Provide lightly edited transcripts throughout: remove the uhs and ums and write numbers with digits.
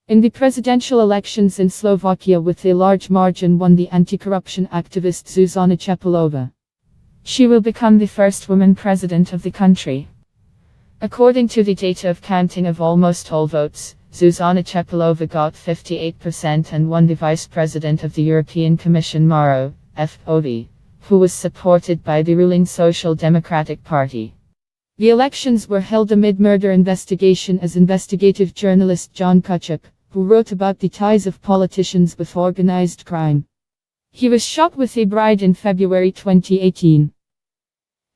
In the presidential elections in Slovakia with a large margin won the anti-corruption activist Zuzana Chepalova. She will become the first woman president of the country. According to the data of counting of almost all votes, Zuzana Chepalova got 58% and won the vice president of the European Commission Mauro Fov, who was supported by the ruling Social Democratic Party. The elections were held amid murder investigation as investigative journalist John Kuchuk, who wrote about the ties of politicians with organized crime. He was shot with a bride in February 2018.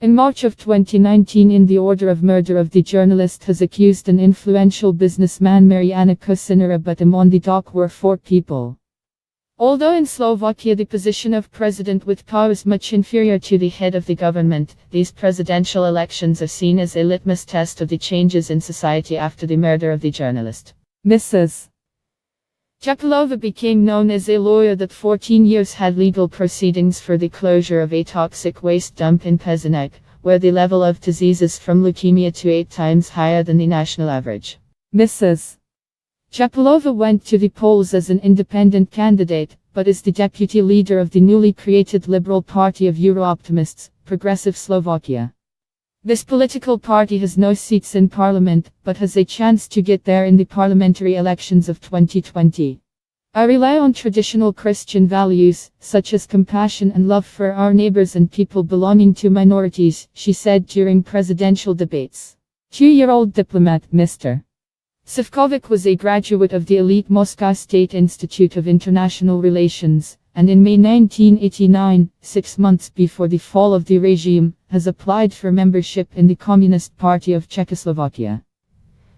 In March of 2019, in the order of murder of the journalist has accused an influential businessman Mariana Kucinera, but among the dock were 4 people. Although in Slovakia the position of president with power is much inferior to the head of the government, these presidential elections are seen as a litmus test of the changes in society after the murder of the journalist. Mrs. Chepalova became known as a lawyer that 14 years had legal proceedings for the closure of a toxic waste dump in Pezinok, where the level of diseases from leukemia to 8 times higher than the national average. Mrs. Chepalova went to the polls as an independent candidate, but is the deputy leader of the newly created Liberal Party of Euro-optimists, Progressive Slovakia. This political party has no seats in parliament, but has a chance to get there in the parliamentary elections of 2020. I rely on traditional Christian values, such as compassion and love for our neighbors and people belonging to minorities, she said during presidential debates. 2-year-old diplomat, Mr. Sivkovic was a graduate of the elite Moscow State Institute of International Relations, and in May 1989, 6 months before the fall of the regime, has applied for membership in the Communist Party of Czechoslovakia.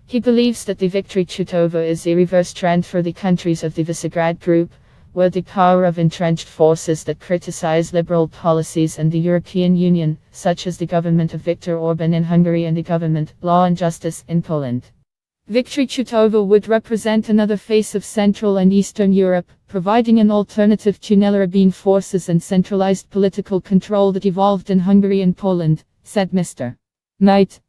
He believes that the Victory Chutovo is a reverse trend for the countries of the Visegrad Group, where the power of entrenched forces that criticize liberal policies and the European Union, such as the government of Viktor Orban in Hungary and the government, Law and Justice, in Poland. Victory Chutovo would represent another face of Central and Eastern Europe, providing an alternative to Nelarabine forces and centralized political control that evolved in Hungary and Poland, said Mr. Knight.